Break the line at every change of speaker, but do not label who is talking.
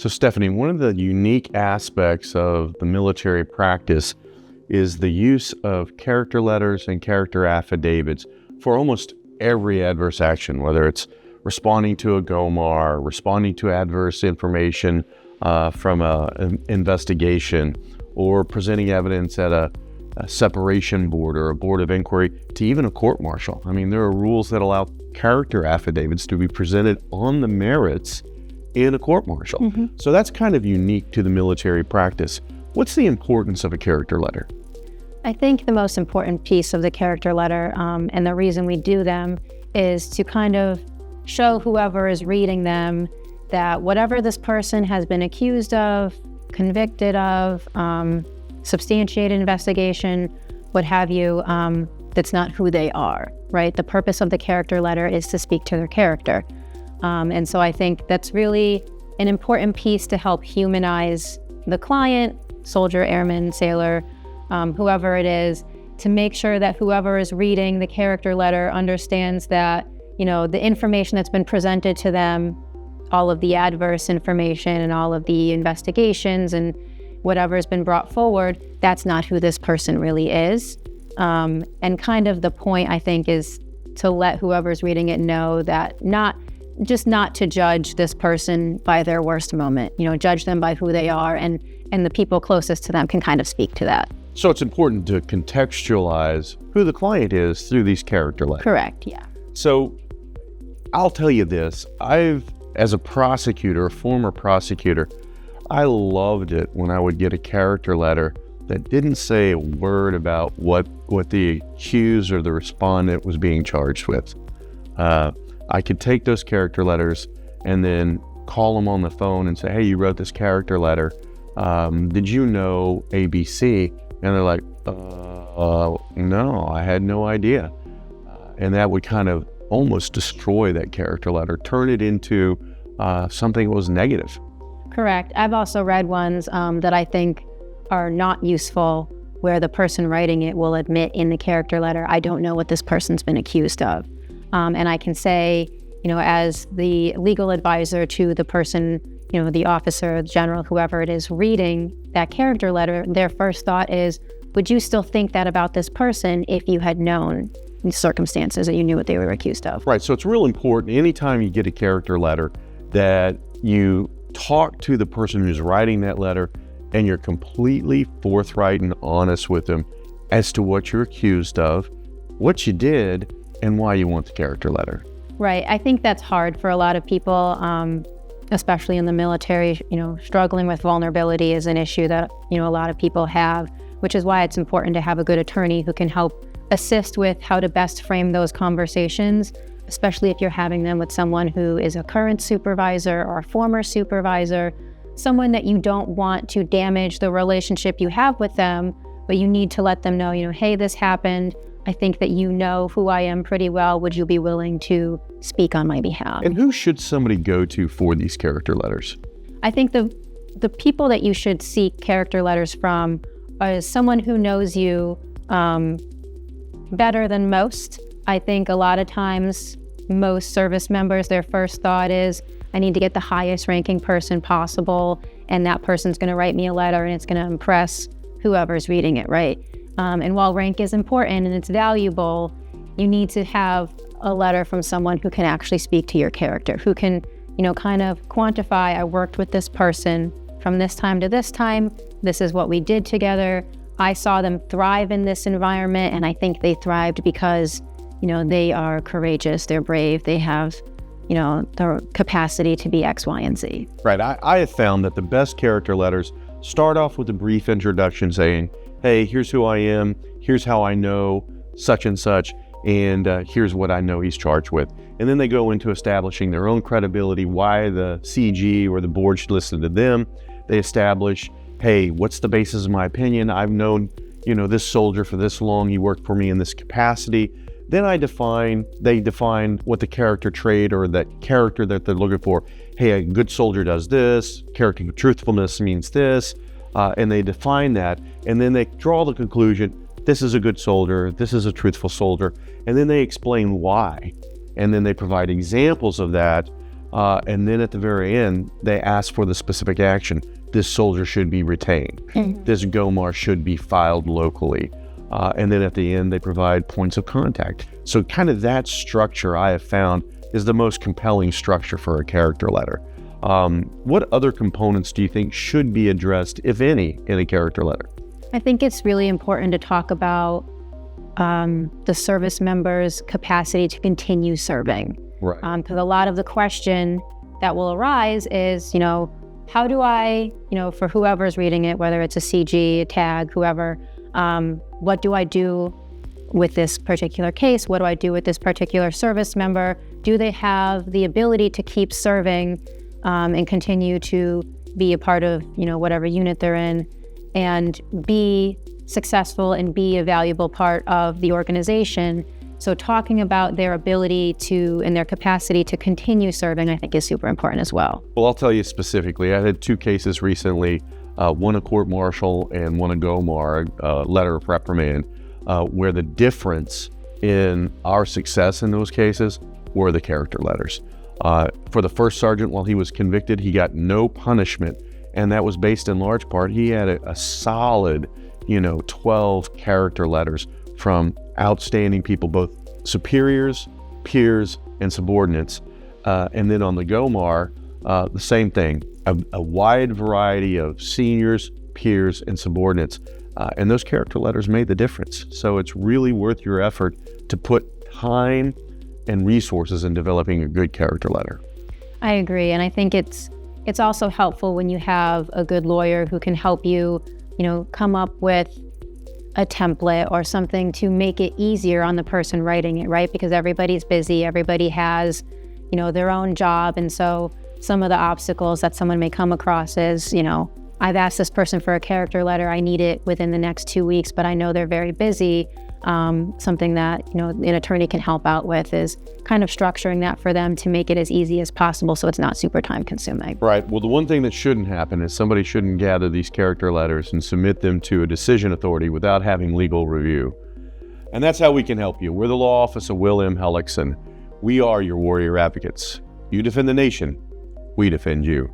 So Stefany, one of the unique aspects of the military practice is the use of character letters and character affidavits for almost every adverse action, whether it's responding to a GOMOR, responding to adverse information from an investigation, or presenting evidence at a separation board or a board of inquiry, to even a court-martial. I mean, there are rules that allow character affidavits to be presented on the merits in a court-martial. Mm-hmm. So that's kind of unique to the military practice. What's the importance of a character letter?
I think the most important piece of the character letter, and the reason we do them, is to kind of show whoever is reading them that whatever this person has been accused of, convicted of, substantiated investigation, what have you, that's not who they are, right? The purpose of the character letter is to speak to their character. And so I think that's really an important piece to help humanize the client, soldier, airman, sailor, whoever it is, to make sure that whoever is reading the character letter understands that, you know, the information that's been presented to them, all of the adverse information and all of the investigations and whatever has been brought forward, that's not who this person really is. And kind of the point, I think, is to let whoever's reading it know that not to judge this person by their worst moment, you know, judge them by who they are, and the people closest to them can kind of speak to that.
So it's important to contextualize who the client is through these character letters.
Correct, yeah.
So I'll tell you this, as a prosecutor, a former prosecutor, I loved it when I would get a character letter that didn't say a word about what the accused or the respondent was being charged with. I could take those character letters and then call them on the phone and say, hey, you wrote this character letter. Did you know ABC? And they're like, no, I had no idea. And that would kind of almost destroy that character letter, turn it into something that was negative.
Correct. I've also read ones that I think are not useful, where the person writing it will admit in the character letter, I don't know what this person's been accused of. And I can say, you know, as the legal advisor to the person, you know, the officer, the general, whoever it is reading that character letter, their first thought is, would you still think that about this person if you had known the circumstances that you knew what they were accused of?
Right. So it's real important anytime you get a character letter that you talk to the person who's writing that letter and you're completely forthright and honest with them as to what you're accused of, what you did, and why you want the character letter.
Right. I think that's hard for a lot of people, especially in the military. You know, struggling with vulnerability is an issue that, you know, a lot of people have, which is why it's important to have a good attorney who can help assist with how to best frame those conversations, especially if you're having them with someone who is a current supervisor or a former supervisor, someone that you don't want to damage the relationship you have with them, but you need to let them know, you know, hey, this happened. I think that you know who I am pretty well. Would you be willing to speak on my behalf?
And who should somebody go to for these character letters?
I think the people that you should seek character letters from is someone who knows you better than most. I think a lot of times most service members, their first thought is, I need to get the highest ranking person possible, and that person's going to write me a letter and it's going to impress whoever's reading it, right? And while rank is important and it's valuable, you need to have a letter from someone who can actually speak to your character, who can, you know, kind of quantify, I worked with this person from this time to this time. This is what we did together. I saw them thrive in this environment, and I think they thrived because, you know, they are courageous, they're brave, they have, you know, the capacity to be X, Y, and Z.
Right. I have found that the best character letters start off with a brief introduction saying, hey, here's who I am, here's how I know such and such, and here's what I know he's charged with. And then they go into establishing their own credibility, why the CG or the board should listen to them. They establish, hey, what's the basis of my opinion? I've known, you know, this soldier for this long, he worked for me in this capacity. Then they define what the character trait or that character that they're looking for. Hey, a good soldier does this, character truthfulness means this, and they define that, and then they draw the conclusion, this is a good soldier, this is a truthful soldier, and then they explain why. And then they provide examples of that And then at the very end, they ask for the specific action. This soldier should be retained. This GOMOR should be filed locally. And then at the end, they provide points of contact. So kind of that structure I have found is the most compelling structure for a character letter. What other components do you think should be addressed, if any, in a character letter?
I think it's really important to talk about the service member's capacity to continue serving.
Right.
Because a lot of the question that will arise is, how do I, for whoever's reading it, whether it's a CG, a tag, whoever, what do I do with this particular case? What do I do with this particular service member? Do they have the ability to keep serving and continue to be a part of, whatever unit they're in, and be successful and be a valuable part of the organization? So talking about their ability to and their capacity to continue serving, I think, is super important as well.
Well, I'll tell you specifically. I had 2 cases recently, one a court-martial and one a GOMOR, letter of reprimand, where the difference in our success in those cases were the character letters. For the first sergeant, while he was convicted, he got no punishment, and that was based in large part, he had a solid, 12 character letters from outstanding people, both superiors, peers, and subordinates. And then on the GOMOR, the same thing, a wide variety of seniors, peers, and subordinates. And those character letters made the difference. So it's really worth your effort to put time and resources in developing a good character letter.
I agree. And I think it's also helpful when you have a good lawyer who can help you, come up with a template or something to make it easier on the person writing it, right? Because everybody's busy, everybody has, their own job. And so some of the obstacles that someone may come across is, I've asked this person for a character letter, I need it within the next 2 weeks, but I know they're very busy. Something that, an attorney can help out with is kind of structuring that for them to make it as easy as possible so it's not super time consuming.
Right. Well, the one thing that shouldn't happen is somebody shouldn't gather these character letters and submit them to a decision authority without having legal review. And that's how we can help you. We're the law office of Will M. Helixon. We are your warrior advocates. You defend the nation. We defend you.